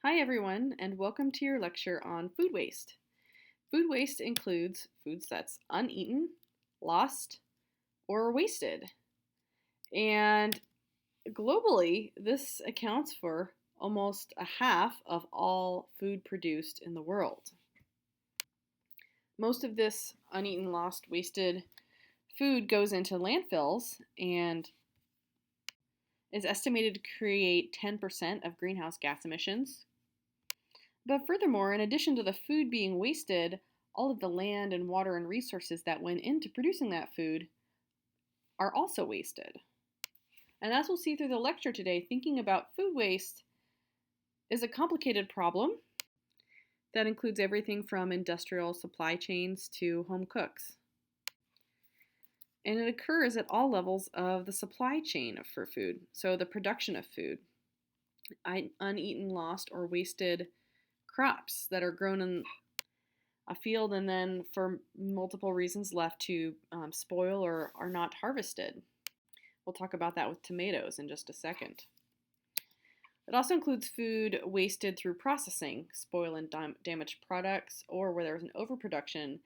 Hi, everyone, and welcome to your lecture on food waste. Food waste includes foods that's uneaten, lost, or wasted. And globally, this accounts for almost a half of all food produced in the world. Most of this uneaten, lost, wasted food goes into landfills and is estimated to create 10% of greenhouse gas emissions. But furthermore, in addition to the food being wasted, all of the land and water and resources that went into producing that food are also wasted. And as we'll see through the lecture today, thinking about food waste is a complicated problem that includes everything from industrial supply chains to home cooks. And it occurs at all levels of the supply chain for food. So the production of food, uneaten, lost, or wasted crops that are grown in a field and then for multiple reasons left to spoil or are not harvested. We'll talk about that with tomatoes in just a second. It also includes food wasted through processing, spoil and damaged products, or where there's an overproduction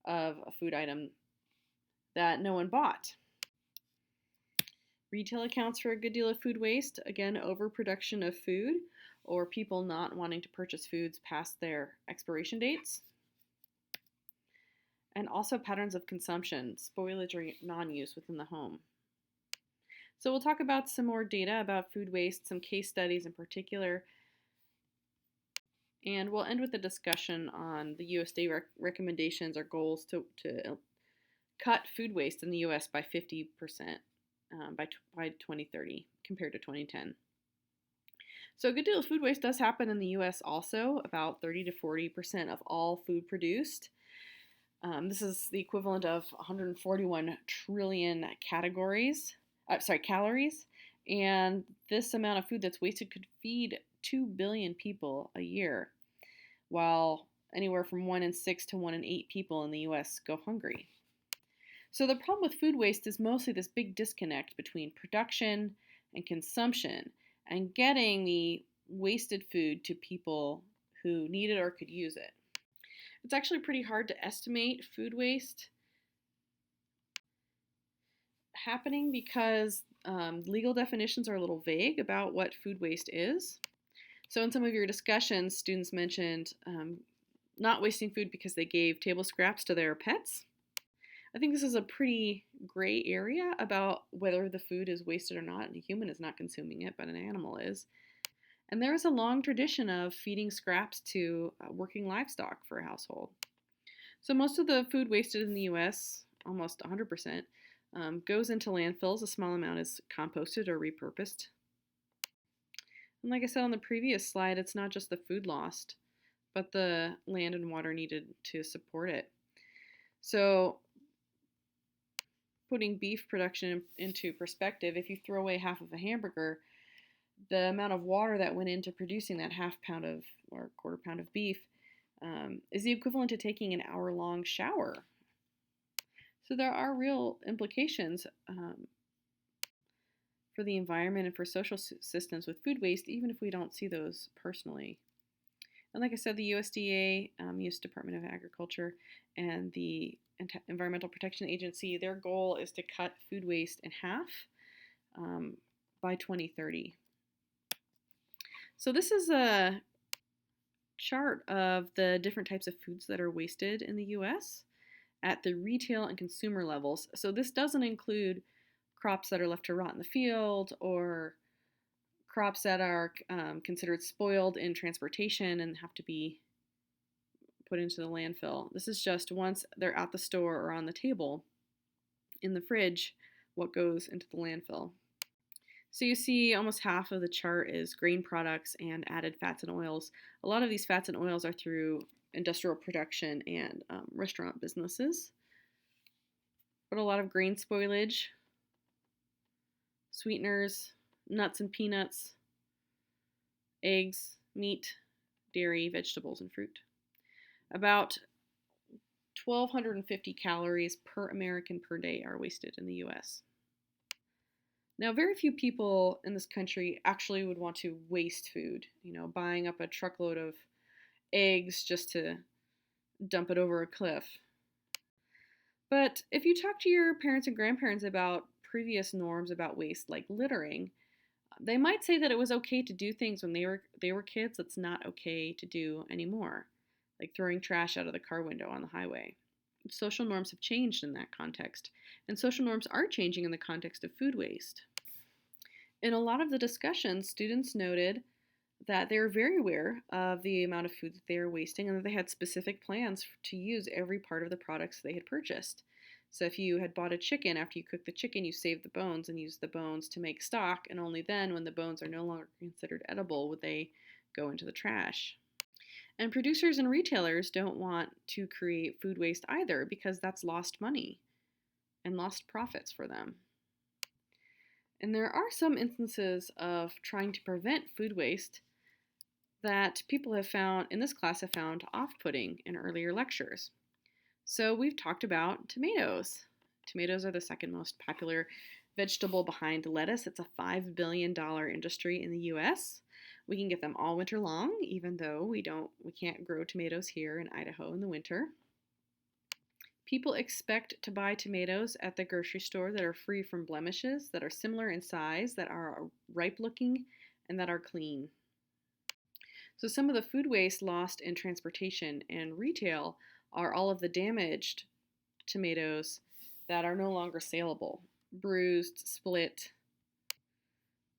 of a food item that no one bought. Retail accounts for a good deal of food waste, again, overproduction of food, or people not wanting to purchase foods past their expiration dates. And also patterns of consumption, spoilage or non-use within the home. So we'll talk about some more data about food waste, some case studies in particular, and we'll end with a discussion on the USDA recommendations or goals to cut food waste in the US by 50% by 2030 compared to 2010. So a good deal of food waste does happen in the US also, about 30 to 40% of all food produced. This is the equivalent of 141 trillion calories, and this amount of food that's wasted could feed 2 billion people a year, while anywhere from 1 in 6 to 1 in 8 people in the US go hungry. So the problem with food waste is mostly this big disconnect between production and consumption and getting the wasted food to people who need it or could use it. It's actually pretty hard to estimate food waste happening because legal definitions are a little vague about what food waste is. So in some of your discussions, students mentioned not wasting food because they gave table scraps to their pets. I think this is a pretty gray area about whether the food is wasted or not, and a human is not consuming it, but an animal is. And there is a long tradition of feeding scraps to working livestock for a household. So most of the food wasted in the US, almost 100%, goes into landfills. A small amount is composted or repurposed. And like I said on the previous slide, it's not just the food lost, but the land and water needed to support it. So putting beef production into perspective, if you throw away half of a hamburger, the amount of water that went into producing that half pound of or quarter pound of beef is the equivalent to taking an hour-long shower. So there are real implications for the environment and for social systems with food waste, even if we don't see those personally. And like I said, the USDA, U.S. Department of Agriculture, and the Environmental Protection Agency, their goal is to cut food waste in half by 2030. So this is a chart of the different types of foods that are wasted in the US at the retail and consumer levels. So this doesn't include crops that are left to rot in the field or crops that are considered spoiled in transportation and have to be put into the landfill. This is just once they're at the store or on the table in the fridge, what goes into the landfill. So you see almost half of the chart is grain products and added fats and oils. A lot of these fats and oils are through industrial production and restaurant businesses. But a lot of grain spoilage, sweeteners, nuts and peanuts, eggs, meat, dairy, vegetables, and fruit. About 1,250 calories per American per day are wasted in the US. Now, very few people in this country actually would want to waste food, buying up a truckload of eggs just to dump it over a cliff. But if you talk to your parents and grandparents about previous norms about waste, like littering, they might say that it was okay to do things when they were kids that's not okay to do anymore, like throwing trash out of the car window on the highway. Social norms have changed in that context, and social norms are changing in the context of food waste. In a lot of the discussions, students noted that they were very aware of the amount of food that they were wasting and that they had specific plans to use every part of the products they had purchased. So if you had bought a chicken, after you cooked the chicken, you saved the bones and used the bones to make stock, and only then, when the bones are no longer considered edible, would they go into the trash. And producers and retailers don't want to create food waste either because that's lost money and lost profits for them. And there are some instances of trying to prevent food waste that people have found, in this class, have found off-putting in earlier lectures. So we've talked about tomatoes. Tomatoes are the second most popular vegetable behind lettuce. It's a $5 billion industry in the US. We can get them all winter long, even though we can't grow tomatoes here in Idaho in the winter. People expect to buy tomatoes at the grocery store that are free from blemishes, that are similar in size, that are ripe looking, and that are clean. So some of the food waste lost in transportation and retail are all of the damaged tomatoes that are no longer saleable. Bruised, split,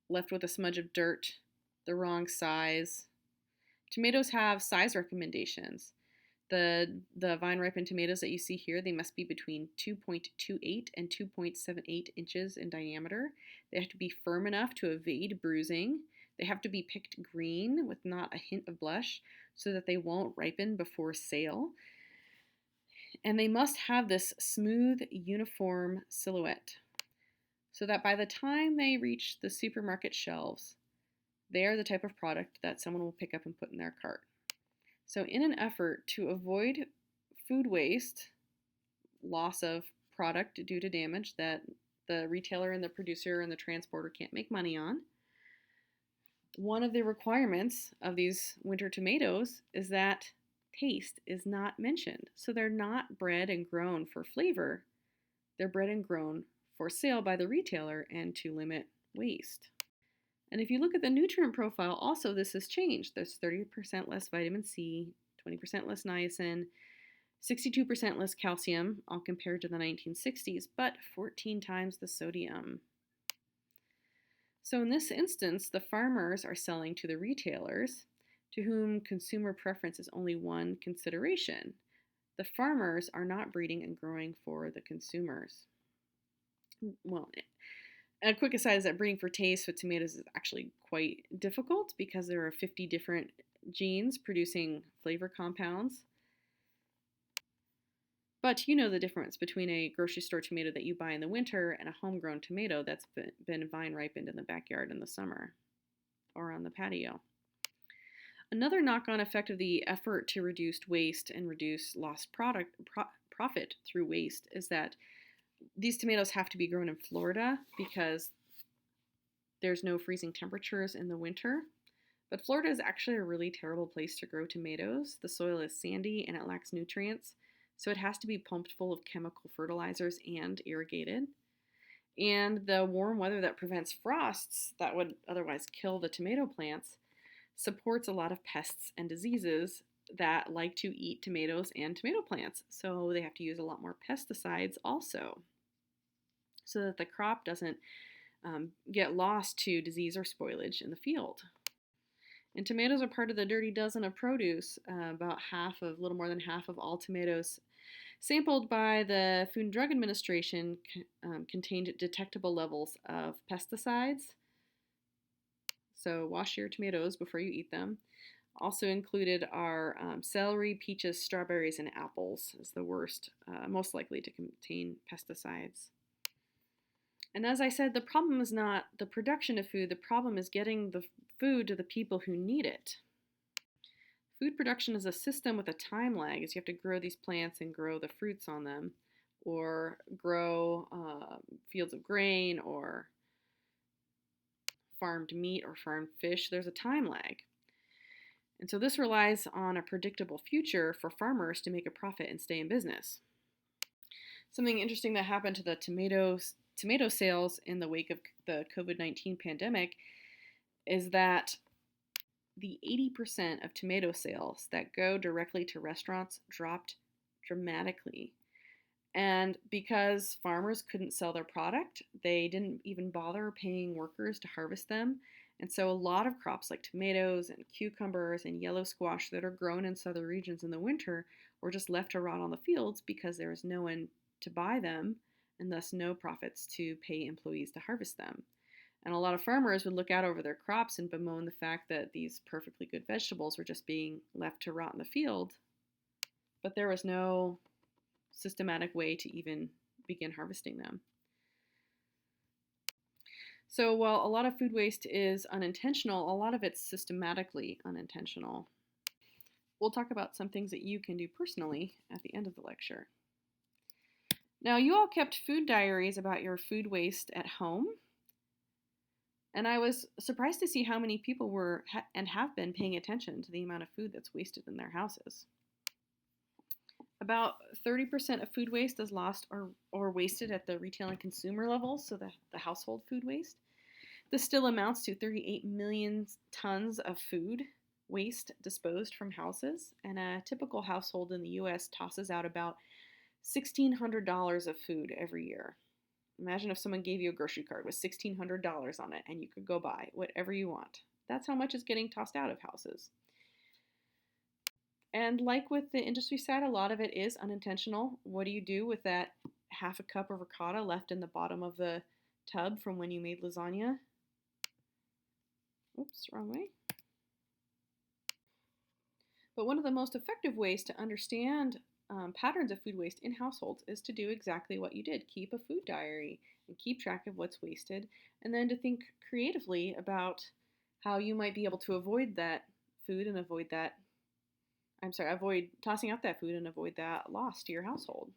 left with a smudge of dirt, the wrong size. Tomatoes have size recommendations. The vine ripened tomatoes that you see here, they must be between 2.28 and 2.78 inches in diameter. They have to be firm enough to evade bruising. They have to be picked green with not a hint of blush so that they won't ripen before sale. And they must have this smooth, uniform silhouette so that by the time they reach the supermarket shelves, they are the type of product that someone will pick up and put in their cart. So in an effort to avoid food waste, loss of product due to damage that the retailer and the producer and the transporter can't make money on, one of the requirements of these winter tomatoes is that taste is not mentioned. So they're not bred and grown for flavor. They're bred and grown for sale by the retailer and to limit waste. And if you look at the nutrient profile, also this has changed. There's 30% less vitamin C, 20% less niacin, 62% less calcium, all compared to the 1960s, but 14 times the sodium. So in this instance, the farmers are selling to the retailers, to whom consumer preference is only one consideration. The farmers are not breeding and growing for the consumers. Well, a quick aside is that breeding for taste with tomatoes is actually quite difficult because there are 50 different genes producing flavor compounds. But you know the difference between a grocery store tomato that you buy in the winter and a homegrown tomato that's been vine ripened in the backyard in the summer or on the patio. Another knock-on effect of the effort to reduce waste and reduce lost profit through waste is that these tomatoes have to be grown in Florida because there's no freezing temperatures in the winter. But Florida is actually a really terrible place to grow tomatoes. The soil is sandy and it lacks nutrients, so it has to be pumped full of chemical fertilizers and irrigated. And the warm weather that prevents frosts that would otherwise kill the tomato plants supports a lot of pests and diseases that like to eat tomatoes and tomato plants. So they have to use a lot more pesticides also so that the crop doesn't get lost to disease or spoilage in the field. And tomatoes are part of the dirty dozen of produce. A little more than half of all tomatoes sampled by the Food and Drug Administration contained detectable levels of pesticides. So wash your tomatoes before you eat them. Also included are celery, peaches, strawberries, and apples as the worst, most likely to contain pesticides. And as I said, the problem is not the production of food, the problem is getting the food to the people who need it. Food production is a system with a time lag, as you have to grow these plants and grow the fruits on them, or grow fields of grain, or farmed meat or farmed fish, there's a time lag. And so this relies on a predictable future for farmers to make a profit and stay in business. Something interesting that happened to the tomato sales in the wake of the COVID-19 pandemic is that the 80% of tomato sales that go directly to restaurants dropped dramatically. And because farmers couldn't sell their product, they didn't even bother paying workers to harvest them. And so a lot of crops like tomatoes and cucumbers and yellow squash that are grown in southern regions in the winter were just left to rot on the fields because there was no one to buy them and thus no profits to pay employees to harvest them. And a lot of farmers would look out over their crops and bemoan the fact that these perfectly good vegetables were just being left to rot in the field, but there was no systematic way to even begin harvesting them. So while a lot of food waste is unintentional, a lot of it's systematically unintentional. We'll talk about some things that you can do personally at the end of the lecture. Now, you all kept food diaries about your food waste at home, and I was surprised to see how many people were and have been paying attention to the amount of food that's wasted in their houses. About 30% of food waste is lost or wasted at the retail and consumer level, so the household food waste. This still amounts to 38 million tons of food waste disposed from houses, and a typical household in the U.S. tosses out about $1,600 of food every year. Imagine if someone gave you a grocery card with $1,600 on it and you could go buy whatever you want. That's how much is getting tossed out of houses. And like with the industry side, a lot of it is unintentional. What do you do with that half a cup of ricotta left in the bottom of the tub from when you made lasagna? Oops, wrong way. But one of the most effective ways to understand patterns of food waste in households is to do exactly what you did. Keep a food diary and keep track of what's wasted, and then to think creatively about how you might be able to avoid that food and avoid tossing out that food and avoid that loss to your household.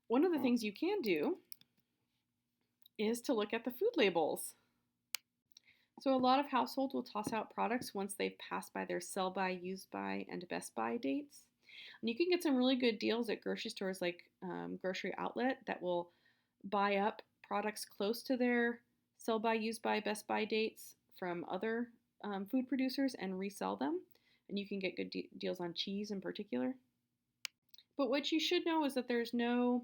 One of the things you can do is to look at the food labels. So a lot of households will toss out products once they've passed by their sell by, use by, and best by dates. And you can get some really good deals at grocery stores like Grocery Outlet that will buy up products close to their sell by, use by, best by dates from other food producers and resell them. And you can get good deals on cheese in particular. But what you should know is that there's no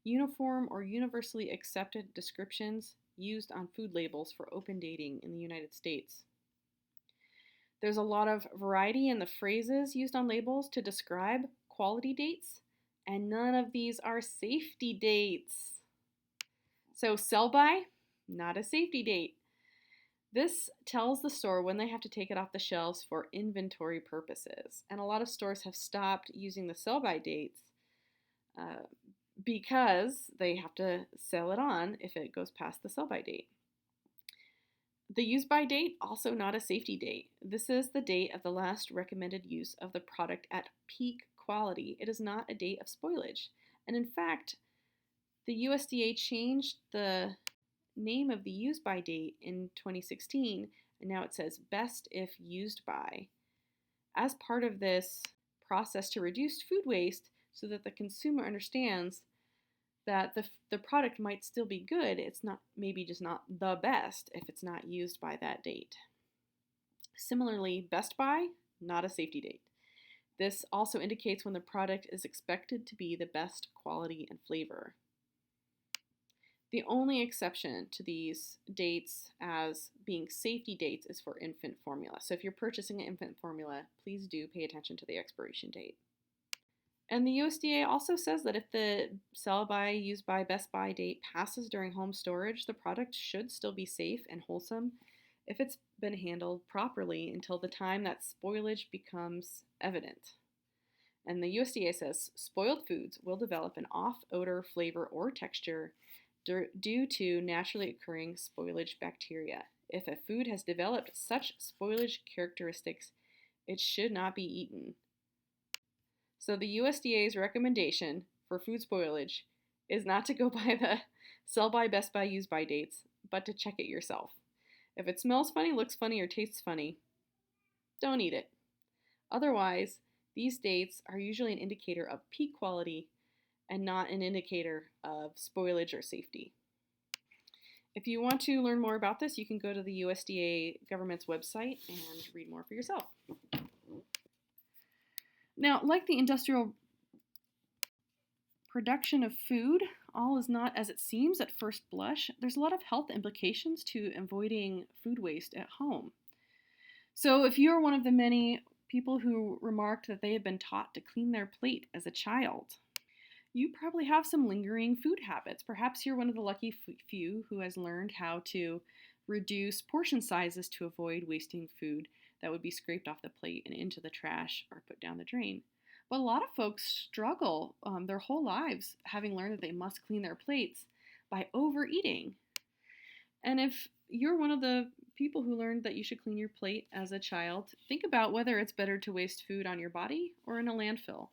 uniform or universally accepted descriptions used on food labels for open dating in the United States. There's a lot of variety in the phrases used on labels to describe quality dates, and none of these are safety dates. So sell by, not a safety date. This tells the store when they have to take it off the shelves for inventory purposes. And a lot of stores have stopped using the sell by dates because they have to sell it on if it goes past the sell by date. The use by date, also not a safety date. This is the date of the last recommended use of the product at peak quality. It is not a date of spoilage. And in fact, the USDA changed the name of the use by date in 2016, and now it says best if used by, as part of this process to reduce food waste so that the consumer understands that the product might still be good. It's not maybe just not the best if it's not used by that date. Similarly, best by, not a safety date. This also indicates when the product is expected to be the best quality and flavor. The only exception to these dates as being safety dates is for infant formula. So if you're purchasing an infant formula, please do pay attention to the expiration date. And the USDA also says that if the sell by, use by, best by date passes during home storage, the product should still be safe and wholesome if it's been handled properly until the time that spoilage becomes evident. And the USDA says spoiled foods will develop an off odor, flavor, or texture due to naturally occurring spoilage bacteria. If a food has developed such spoilage characteristics, it should not be eaten. So the USDA's recommendation for food spoilage is not to go by the sell by, best by, use by dates, but to check it yourself. If it smells funny, looks funny, or tastes funny, don't eat it. Otherwise, these dates are usually an indicator of peak quality and not an indicator of spoilage or safety. If you want to learn more about this, you can go to the USDA government's website and read more for yourself. Now, like the industrial production of food, all is not as it seems at first blush. There's a lot of health implications to avoiding food waste at home. So if you're one of the many people who remarked that they had been taught to clean their plate as a child, you probably have some lingering food habits. Perhaps you're one of the lucky few who has learned how to reduce portion sizes to avoid wasting food that would be scraped off the plate and into the trash or put down the drain. But a lot of folks struggle their whole lives having learned that they must clean their plates by overeating. And if you're one of the people who learned that you should clean your plate as a child, think about whether it's better to waste food on your body or in a landfill.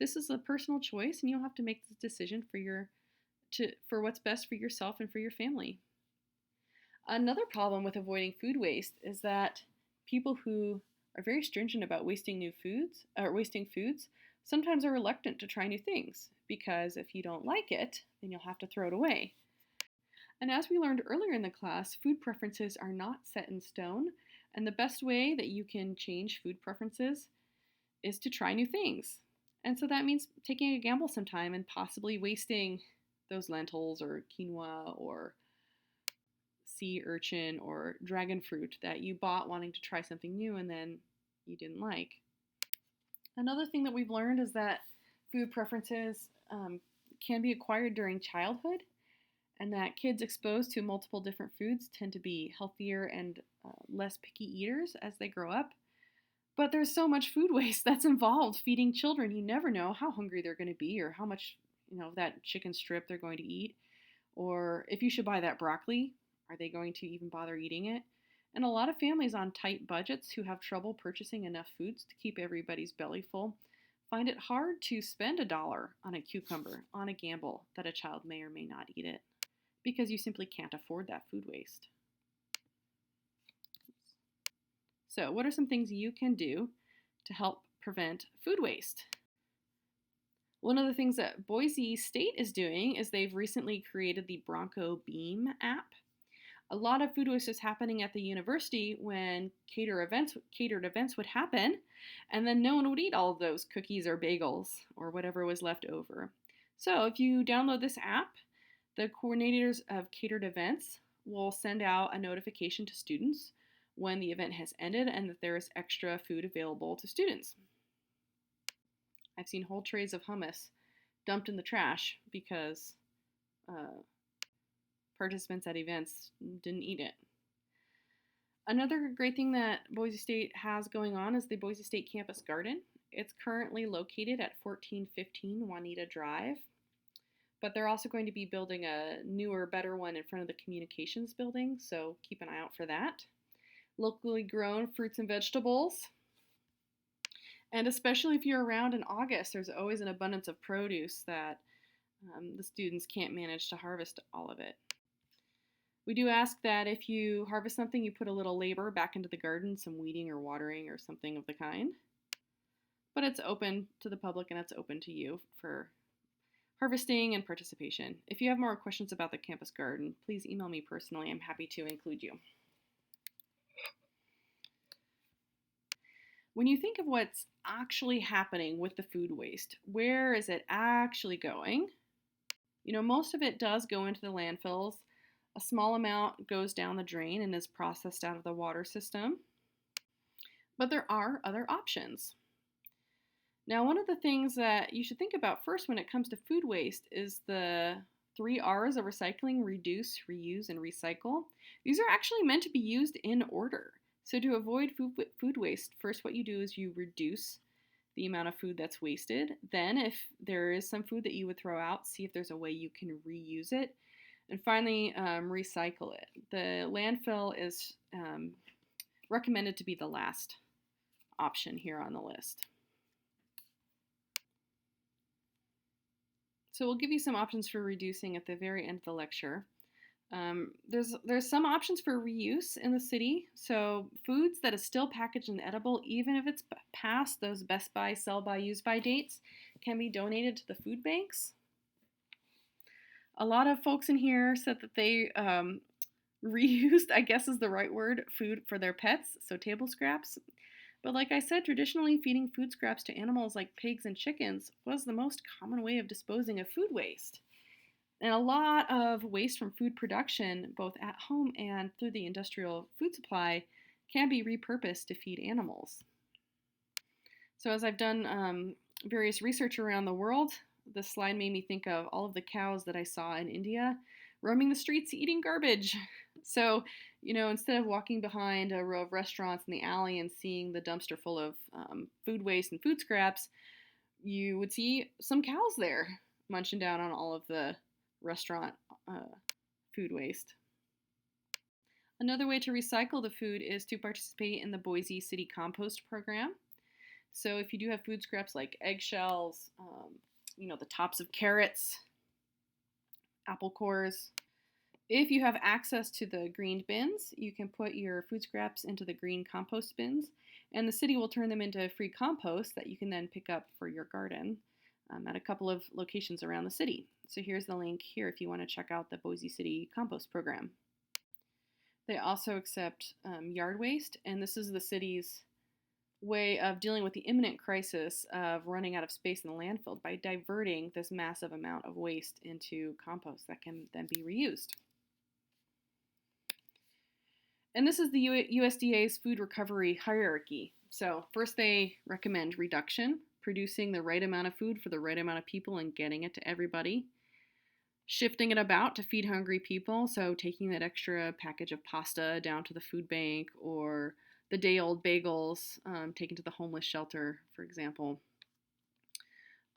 This is a personal choice, and you'll have to make the decision for what's best for yourself and for your family. Another problem with avoiding food waste is that people who are very stringent about wasting foods sometimes are reluctant to try new things, because if you don't like it, then you'll have to throw it away. And as we learned earlier in the class, food preferences are not set in stone, and the best way that you can change food preferences is to try new things. And so that means taking a gamble sometime and possibly wasting those lentils or quinoa or sea urchin or dragon fruit that you bought wanting to try something new and then you didn't like. Another thing that we've learned is that food preferences can be acquired during childhood, and that kids exposed to multiple different foods tend to be healthier and less picky eaters as they grow up. But there's so much food waste that's involved feeding children. You never know how hungry they're going to be or how much, that chicken strip they're going to eat. Or if you should buy that broccoli, are they going to even bother eating it? And a lot of families on tight budgets who have trouble purchasing enough foods to keep everybody's belly full find it hard to spend $1 on a cucumber on a gamble that a child may or may not eat it, because you simply can't afford that food waste. So, what are some things you can do to help prevent food waste? One of the things that Boise State is doing is they've recently created the Bronco Beam app. A lot of food waste is happening at the university when catered events would happen, and then no one would eat all of those cookies or bagels or whatever was left over. So if you download this app, the coordinators of catered events will send out a notification to students when the event has ended and that there is extra food available to students. I've seen whole trays of hummus dumped in the trash because participants at events didn't eat it. Another great thing that Boise State has going on is the Boise State Campus Garden. It's currently located at 1415 Juanita Drive, but they're also going to be building a newer, better one in front of the communications building, so keep an eye out for that. Locally grown fruits and vegetables. And especially if you're around in August, there's always an abundance of produce that the students can't manage to harvest all of it. We do ask that if you harvest something, you put a little labor back into the garden, some weeding or watering or something of the kind. But it's open to the public and it's open to you for harvesting and participation. If you have more questions about the campus garden, please email me personally. I'm happy to include you. When you think of what's actually happening with the food waste, where is it actually going? Most of it does go into the landfills. A small amount goes down the drain and is processed out of the water system. But there are other options. Now, one of the things that you should think about first when it comes to food waste is the 3 R's of recycling: reduce, reuse, and recycle. These are actually meant to be used in order. So to avoid food waste, first what you do is you reduce the amount of food that's wasted. Then if there is some food that you would throw out, see if there's a way you can reuse it. And finally, recycle it. The landfill is recommended to be the last option here on the list. So we'll give you some options for reducing at the very end of the lecture. There's some options for reuse in the city. So foods that is still packaged and edible, even if it's past those best by, sell by, use by dates, can be donated to the food banks. A lot of folks in here said that they reused, I guess is the right word, food for their pets, so table scraps. But like I said, traditionally feeding food scraps to animals like pigs and chickens was the most common way of disposing of food waste. And a lot of waste from food production, both at home and through the industrial food supply, can be repurposed to feed animals. So, as I've done various research around the world, this slide made me think of all of the cows that I saw in India roaming the streets eating garbage. So, instead of walking behind a row of restaurants in the alley and seeing the dumpster full of food waste and food scraps, you would see some cows there munching down on all of the restaurant food waste. Another way to recycle the food is to participate in the Boise City Compost Program. So if you do have food scraps like eggshells, the tops of carrots, apple cores, if you have access to the green bins, you can put your food scraps into the green compost bins, and the city will turn them into free compost that you can then pick up for your garden at a couple of locations around the city. So here's the link here if you want to check out the Boise City Compost Program. They also accept yard waste, and this is the city's way of dealing with the imminent crisis of running out of space in the landfill by diverting this massive amount of waste into compost that can then be reused. And this is the USDA's food recovery hierarchy. So first they recommend reduction, producing the right amount of food for the right amount of people and getting it to everybody. Shifting it about to feed hungry people, so taking that extra package of pasta down to the food bank or the day-old bagels taken to the homeless shelter, for example.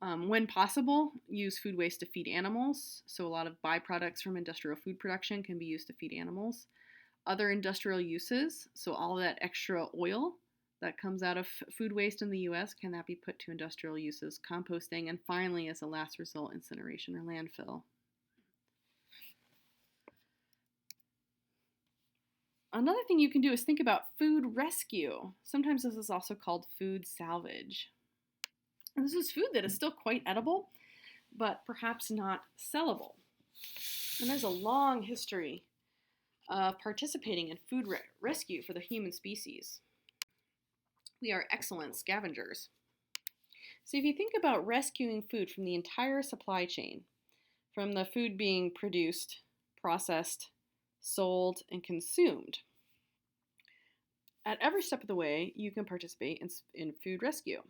When possible, use food waste to feed animals. So a lot of byproducts from industrial food production can be used to feed animals. Other industrial uses, so all of that extra oil that comes out of food waste in the US, can that be put to industrial uses, composting, and finally, as a last result, incineration or landfill. Another thing you can do is think about food rescue. Sometimes this is also called food salvage. And this is food that is still quite edible, but perhaps not sellable. And there's a long history of participating in food rescue for the human species. We are excellent scavengers. So if you think about rescuing food from the entire supply chain, from the food being produced, processed, sold, and consumed, at every step of the way, you can participate in food rescue.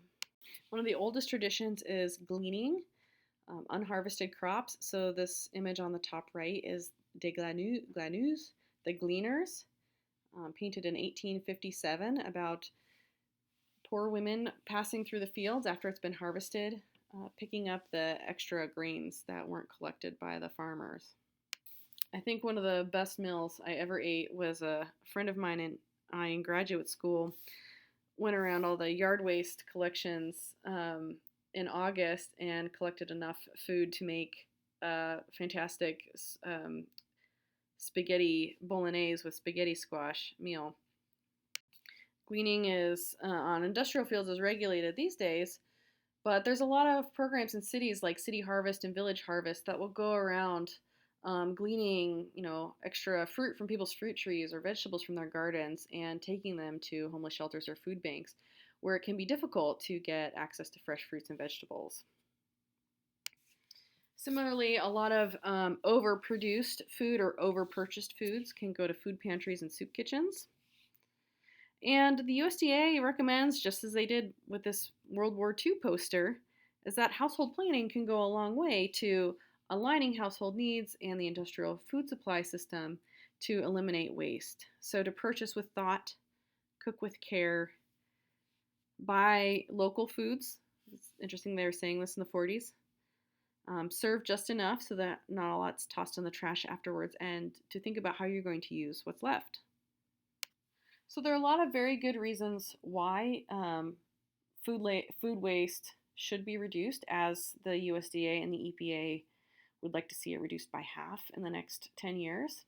One of the oldest traditions is gleaning unharvested crops. So this image on the top right is des glaneuses, the gleaners, painted in 1857 about poor women passing through the fields after it's been harvested, picking up the extra grains that weren't collected by the farmers. I think one of the best meals I ever ate was a friend of mine and I in graduate school went around all the yard waste collections in August and collected enough food to make a fantastic spaghetti bolognese with spaghetti squash meal. Gleaning is on industrial fields is regulated these days, but there's a lot of programs in cities like City Harvest and Village Harvest that will go around gleaning, extra fruit from people's fruit trees or vegetables from their gardens and taking them to homeless shelters or food banks where it can be difficult to get access to fresh fruits and vegetables. Similarly, a lot of overproduced food or overpurchased foods can go to food pantries and soup kitchens. And the USDA recommends, just as they did with this World War II poster, is that household planning can go a long way to aligning household needs and the industrial food supply system to eliminate waste. So to purchase with thought, cook with care, buy local foods. It's interesting they were saying this in the 40s. Serve just enough so that not a lot's tossed in the trash afterwards, and to think about how you're going to use what's left. So there are a lot of very good reasons why food waste should be reduced, as the USDA and the EPA would like to see it reduced by half in the next 10 years.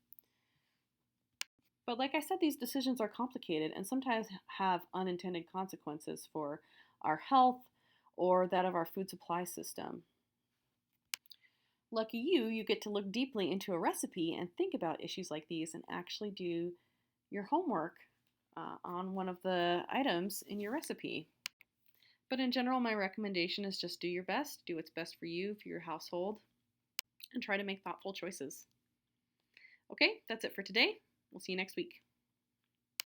But like I said, these decisions are complicated and sometimes have unintended consequences for our health or that of our food supply system. Lucky you, you get to look deeply into a recipe and think about issues like these and actually do your homework on one of the items in your recipe. But in general, my recommendation is just do your best, do what's best for you, for your household, and try to make thoughtful choices. Okay, that's it for today. We'll see you next week.